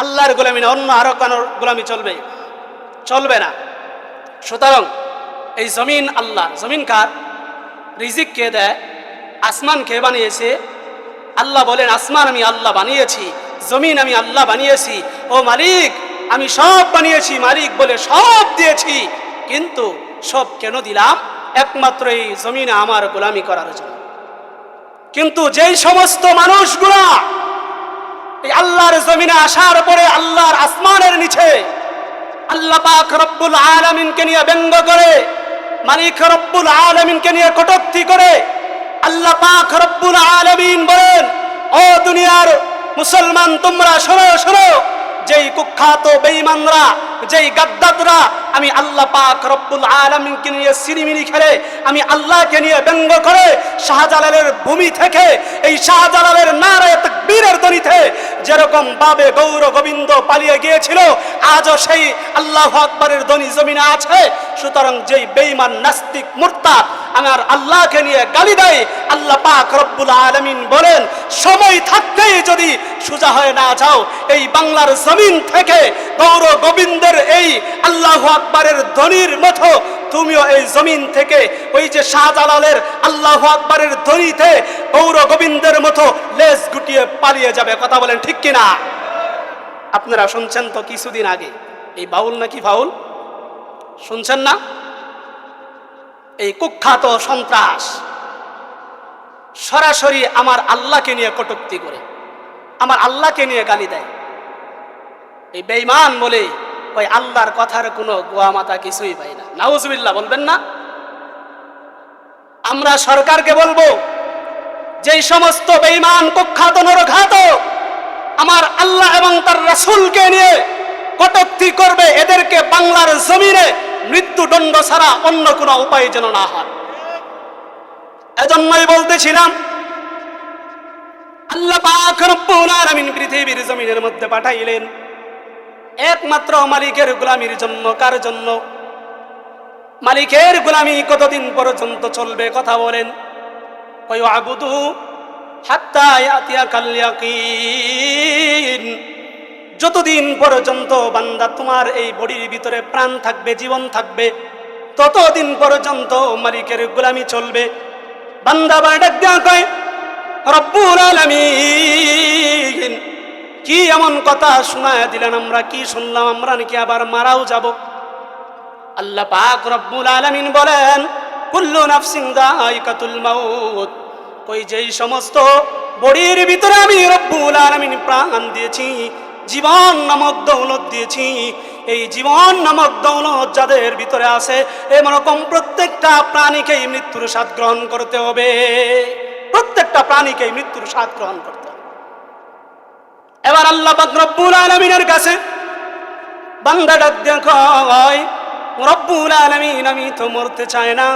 আল্লাহর গোলামি না, অন্য আরো কারোর গোলামি চলবে? চলবে না। সুতরাং এই জমিন আল্লাহ, জমিন কার? রিজিক কে দেয়? আসমান কে বানিয়েছে? আল্লাহ বলেন, আসমান আমি আল্লাহ বানিয়েছি, জমিন আমি আল্লাহ বানিয়েছি। ও মালিক, আমি সব বানিয়েছি। মালিক বলে সব দিয়েছি, কিন্তু সব কেন দিলাম? একমাত্র এই জমিনে আমার গোলামি করার জন্য। কিন্তু যেই সমস্ত মানুষগুলা এই আল্লাহর জমিনে আসার পরে আল্লাহর আসমানের নিচে আল্লাহ পাক রব্বুল আলামিনকে নিয়ে ব্যঙ্গ করে, মালিক রব্বুল আলামিনকে নিয়ে কটূক্তি করে, আল্লাহ পাক রব্বুল আলামিন বলেন, ও দুনিয়ার মুসলমান তোমরা শোনো শোনো, যেই কুখ্যাত বেঈমানরা, যেই গাদ্দাররা আমি আল্লাহ পাক রব্বুল আলামিনকে নিয়ে সিরিমিনি খেলে, আমি আল্লাহকে নিয়ে ব্যঙ্গ করে, শাহজালালের ভূমি থেকে, এই শাহজালালের নারায়ে তাকবীরের ধ্বনিতে যেরকম ভাবে গৌর গোবিন্দ পালিয়ে গিয়েছিল, আজও সেই আল্লাহু আকবারের ধ্বনি জমিনে আছে। সুতরাং যেই বেঈমান নাস্তিক মুরতাদ আমার আল্লাহকে নিয়ে গালি দেয়, আল্লাহ পাক রব্বুল আলামিন বলেন, সময় থাকতেই যদি সোজা হয়ে না যাও, এই বাংলার জমিন থেকে গৌর গোবিন্দের এই আল্লাহু আকবারের ধ্বনির মতো তুমিও এই জমিন থেকে ওই যে শাহজালালের আল্লাহু আকবারের ধ্বনিতে গৌর গোবিন্দের মতো লেজ গুটিয়ে পালিয়ে যাবে। কথা বলেন ঠিক কিনা? আপনারা শুনছেন তো কিছুদিন আগে, এই বাউল নাকি ফাউল শুনছেন না? এই কুখ্যাত সন্ত্রাস সরাসরি আমার আল্লাহকে নিয়ে কটূক্তি করে, আমার আল্লাহকে নিয়ে গালি দেয়। এই বেঈমান বলে ওই আল্লাহর কথার কোনো গোয়া মাথা কিছুই পাই না। নাউজুবিল্লাহ বলবেন না? আমরা সরকারকে বলবো, যেই সমস্ত বেঈমান কুখ্যাত নরঘাত আমার আল্লাহ এবং তার রাসূলকে নিয়ে কটূক্তি করবে, এদেরকে বাংলার জমিনে মৃত্যুদণ্ড ছাড়া অন্য কোনো উপায় যেন না হয়। এজন্যই বলতেছিলাম, আল্লাহ পাক রব্বুল আলামিন পৃথিবীর জমিনের মধ্যে পাঠাইলেন একমাত্র মালিকের গোলামির জন্য। কার জন্য? মালিকের গোলামি কতদিন পর্যন্ত চলবে? কথা বলেন। ওই আবুদু হাত্তা ইয়াতিয়াকাল ইয়াকিন। যতদিন পর্যন্ত বান্দা তোমার এই বডির ভিতরে প্রাণ থাকবে, জীবন থাকবে, ততদিন পর্যন্ত মালিকের গোলামি চলবে। বান্দা আবার ডাক দেয়া কয়, রব্বুল আলামিন কি এমন কথা শোনায় দিলেন, আমরা কি শুনলাম? আমরা নাকি আবার মারাও যাব? আল্লাহ পাক রব্বুল আলামিন বলেন, কুল্লু নাফসিন যায়িকাতুল মাউত। ওই যেই সমস্ত বডির ভিতরে আমি রব্বুল আলামিন প্রাণ দিয়েছি, জীবন নামক দৌলত দিয়েছি, এই জীবন নামক দৌলত যাদের ভিতরে আছে, এরকম প্রত্যেকটা প্রাণীকেই মৃত্যুর স্বাদ গ্রহণ করতে হবে। প্রত্যেকটা প্রাণীকেই মৃত্যুর স্বাদ গ্রহণ করতে হবে। এবার আল্লাহ পাক রব্বুল আলামিনের কাছে বান্দা ডাক দিয়ে কয়, রব্বুল আলামিন আমি তো মরতে চাই না,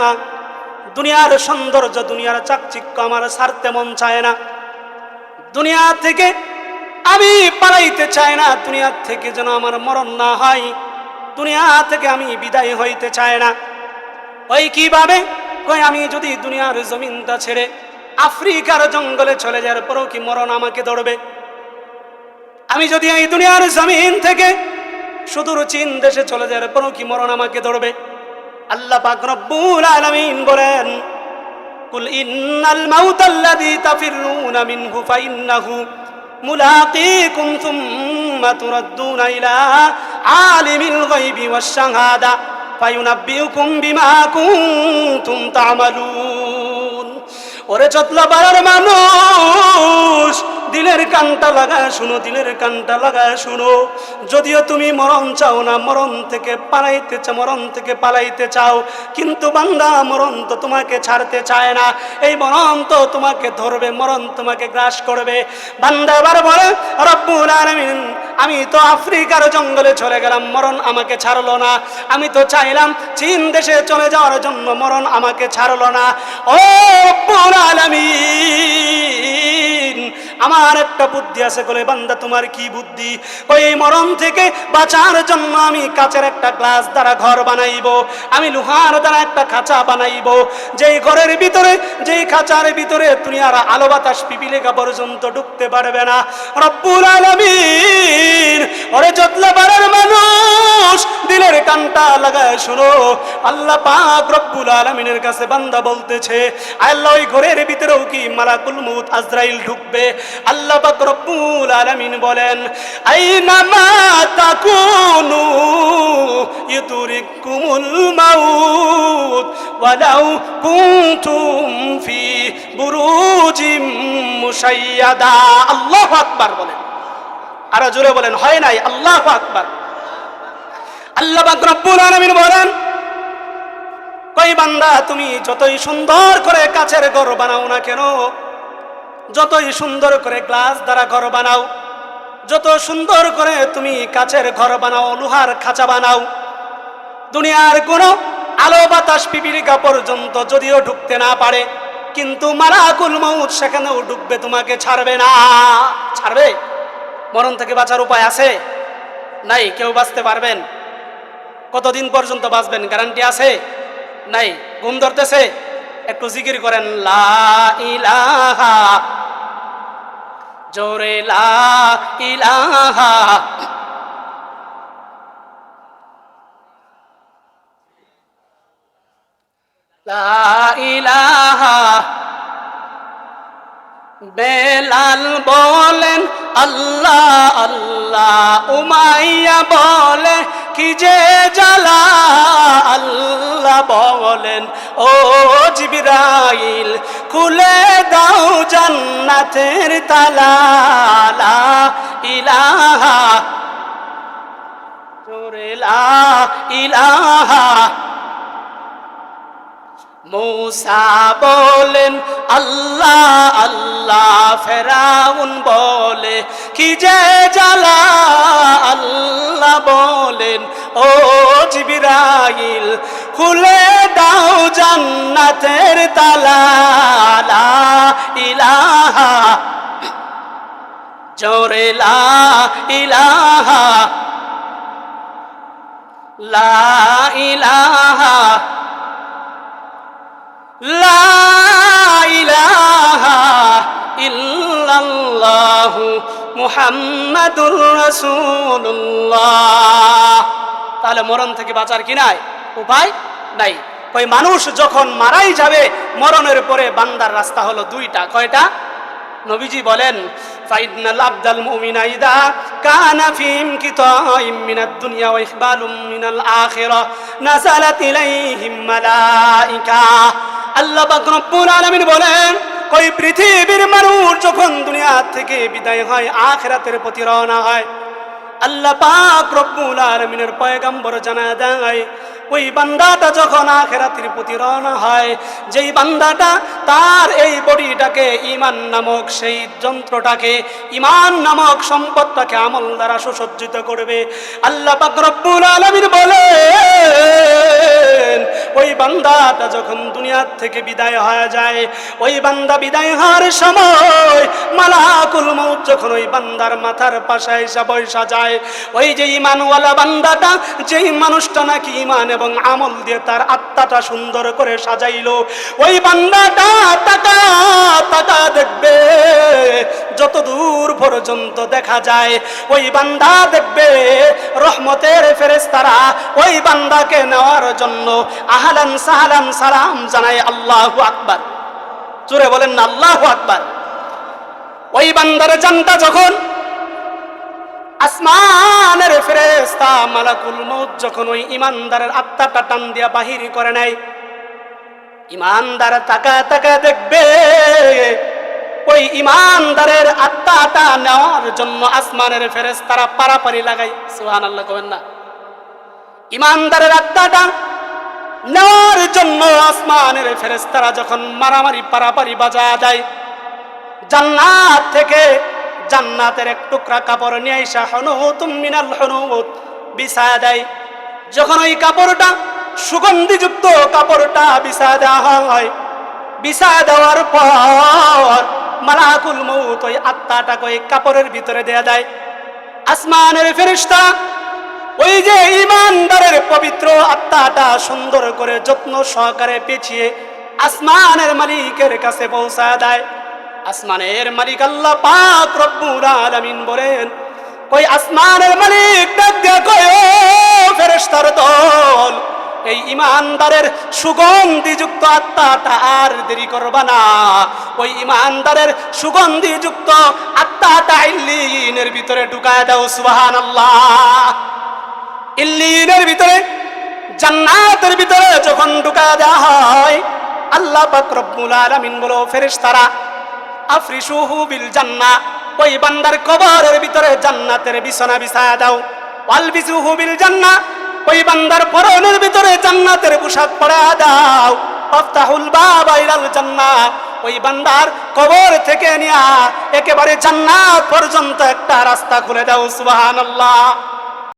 দুনিয়ার সৌন্দর্য, দুনিয়ার চাকচিক্য আমার ছাড়তে মন চায় না, দুনিয়া থেকে আমি পালাইতে চাই না, দুনিয়া থেকে যেন আমার মরণ না হয়, দুনিয়া থেকে আমি বিদায় হইতে চাই না। ওই কিভাবে? কই আমি যদি দুনিয়ার জমিনটা ছেড়ে আফ্রিকার জঙ্গলে চলে যাওয়ার পরও কি মরণ আমাকে ধরবে? আমি যদি এই দুনিয়ার জমিন থেকে সুদূর চীন দেশে চলে যাওয়ার পরও কি মরণ আমাকে ধরবে? আল্লাহ পাক রব্বুল আলামিন বলেন, কুল ইন্নাল মাউতাল্লাযী তাফিররুনা মিনহু ফাইন্নাহু মুলাকীকুম সুম্মা তুরাদ্দুনা ইলা আলিমিল গায়বি ওয়াশ শাহাদা ফায়ুনাব্বিউকুম বিমা কুনতুম তা'মালুন। ওরে চতলা পাড়ার মানুষ, দিলের কানটা লাগায় শুনো, দিলের কানটা লাগায় শুনো। যদিও তুমি মরণ চাও না, মরণ থেকে পালাইতে চাও, কিন্তু বান্দা মরণ তো তোমাকে ছাড়তে চায় না। এই মরণ তো তোমাকে ধরবে, মরণ তোমাকে গ্রাস করবে। বান্দা এবার বলে, রব্বুল আলামিন, আমি তো আফ্রিকার জঙ্গলে চলে গেলাম, মরণ আমাকে ছাড়লো না। আমি তো চাইলাম চীন দেশে চলে যাওয়ার জন্য, মরণ আমাকে ছাড়লো না। ও রব্বুল আলামিন, আমার একটা বুদ্ধি আছে। বলে, বান্দা তোমার কি বুদ্ধি? ওই মরণ থেকে বাঁচার জন্য আমি কাচের একটা গ্লাস দ্বারা ঘর বানাইবো, আমি লোহার দ্বারা একটা খাঁচা বানাইবো, যেই ঘরের ভিতরে, যেই খাঁচার ভিতরে দুনিয়ার আলো বাতাস পিপিলিকা পর্যন্ত ঢুকতে পারবে না। রব্বুল আলামিন, ওরে জতলাপাড়ার মানুষ, দিলের কানটা লাগায় শুনো। আল্লাহ পাক রব্বুল আলামিনের কাছে বান্দা বলতেছে, আল্লাহ ওই ঘরের ভিতরেও কি মালাকুল মউত আজরাইল ঢুকবে? আল্লাহ পাক রব্বুল আলামিন বলেন, আইনামা তাকুনু ইউদরিকুমুল মাউত ওয়ালাউ কুনতুম ফি বুরুজিম মুশাইয়াদা। আল্লাহু আকবার বলেন, আর জোরে বলেন, হয় নাই? আল্লাহু আকবার। আল্লাহ পাক রব্বুল আলামিন বলেন, কই বান্দা, তুমি যতই সুন্দর করে কাচের ঘর বানাও না কেন, যতই সুন্দর করে গ্লাস দ্বারা ঘর বানাও, যত সুন্দর করে তুমি কাচের ঘর বানাও, লোহার খাঁচা বানাও, দুনিয়ার কোনো আলো বাতাস পিপিলিকা পর্যন্ত যদিও ঢুকতে না পারে, কিন্তু মালাকুল মউত সেখানেও ঢুকবে, তোমাকে ছাড়বে না। ছাড়বে? মরণ থেকে বাঁচার উপায় আছে? নাই। কেউ বাঁচতে পারবেন? কতদিন পর্যন্ত বাঁচবেন গ্যারান্টি আছে? নাই। ঘুম ধরতেছে? একটু জিকির করেন, লা ইলাহা, জোরে লা ইলাহা, লা ইলাহা। বেলাল বলেন আল্লাহ আল্লাহ, উমাইয়া বলে কি যে জ্বালা। আল্লাহ বলেন, ও জিবরাইল, খুলে দাও জান্নাতের তালা। লা ইলাহা, জোরে লা ইলাহা। মূসা বলেন আল্লাহ আল্লাহ, ফেরাউন বলে কি যে জ্বালা। আল্লাহ বলেন, ও জিবরাইল, খুলে দাও জান্নাতের তালা। লা ইলাহা, জোরে লা ইলাহা, লা ইলাহা, লা ইলাহা ইল্লাল্লাহু মুহাম্মাদুর রাসূলুল্লাহ। তাহলে মরণ থেকে বাঁচার কি নাই? উপায় নাই। ওই মানুষ যখন মারাই যাবে, মরণের পরে বান্দার রাস্তা হলো দুইটা। কয়টা? নবীজি বলেন, ফাইনাল আবদাল মুমিনা ইদা কানা ফি ইনকিতাইম মিনাদ দুনিয়া ওয়া ইকবালুম মিনাল আখিরাহ নাযালাত ইলাইহিম মালাইকা। আল্লাহ পাক রব্বুল আলামিন বলেন, ওই পৃথিবীর মানুষ যখন দুনিয়া থেকে বিদায় হয়, আখিরাতের প্রতি রওনা হয়, আল্লাহ পাক রব্বুল আলামিনের পয়গম্বর জানায় দেয়, ওই বান্দাটা যখন আখিরাতের প্রতি রওনা হয়, যেই বান্দাটা তার এই বডিটাকে, ঈমান নামক সেই যন্ত্রটাকে, ঈমান নামক সম্পদটাকে আমল দ্বারা সুসজ্জিত করবে, আল্লাহ পাক রব্বুল আলামিন বলেন, ওই বান্দাটা যখন দুনিয়ার থেকে বিদায় হয়ে যায়, ওই বান্দা বিদায় হওয়ার সময় মালাকুল মউত যখন ওই বান্দার মাথার পাশে এসে বসা যায়, ওই যে ঈমানওয়ালা বান্দাটা, যেই মানুষটা নাকি ঈমানে এবং আমল দিয়ে তার আত্মাটা সুন্দর করে সাজাইলো। ওই বান্দাটা তাকা তাকা দেখবে, যত দূর পর্যন্ত দেখা যায় ওই বান্দা দেখবে রহমতের ফেরেশতারা ওই বান্দাকে নেওয়ার জন্য আহলান সাহলান সালাম জানায়। আল্লাহু আকবার, জোরে বলেন না আল্লাহু আকবার। ওই বান্দার জানটা যখন আসমানের ফেরেশতা মালাকুল মউত যখন ওই ইমানদারের আত্মাটা টান দিয়া বাহির করে নেয়, ইমানদার তাকা তাকা দেখবে ওই ইমানদারের আত্মাটা নেওয়ার জন্য আসমানের ফেরেশতারা পারাপারি লাগায়। সুবহানাল্লাহ কবেন না। ইমানদারের আত্মাটা নেওয়ার জন্য আসমানের ফেরেশতারা যখন মারামারি পারাপারি বাজা দেয়, জান্নাত থেকে জান্নাতের এক টুকরা কাপড় নিয়ে আইসা হুনুতুম মিনাল হুনুত বিছায়া দেয়। যখন ওই কাপড়টা সুগন্ধিযুক্ত কাপড়টা বিছায়া দেওয়া হয়, বিছায়া দেওয়ার পর মালাকুল মউত ওই আত্মাটাকে ওই কাপড়ের ভিতরে দেয়া দেয়। আসমানের ফেরেশতা ওই যে ইমানদারের পবিত্র আত্মাটা সুন্দর করে যত্ন সহকারে পেঁচিয়ে আসমানের মালিকের কাছে পৌঁছায় দেয়। আসমানের মালিক আল্লাহ পাক রব্বুল আলামিন বলেন, ওই আসমানের মালিক ডাক দিয়া কয়, ও ফেরেশতার দল, এই ইমানদারের সুগন্ধিযুক্ত আত্মাটা আর দেরি করবা না, ওই ইমানদারের সুগন্ধিযুক্ত আত্মাটা ইল্লিনের ভিতরে ঢুকায় দাও। সুবহানাল্লাহ। ইল্লিনের ভিতরে জান্নাতের ভিতরে যখন ঢুকায় দেওয়া হয়, আল্লাহ পাক রব্বুল আলামিন বলো, ফেরেশতারা আফরিশুহু বিল জান্নাহ, ওই বান্দার কবরের ভিতরে জান্নাতের বিছানা বিছায়া দাও। ওয়ালবিসুহু বিল জান্নাহ, ওই বান্দার পরনের ভিতরে জান্নাতের পোশাক পরায়া দাও। আফতাহুল বাবা ইলাল জান্নাহ, ওই বান্দার কবর থেকে নিয়া একেবারে জান্নাত পর্যন্ত একটা রাস্তা খুলে দাও। সুবহানাল্লাহ।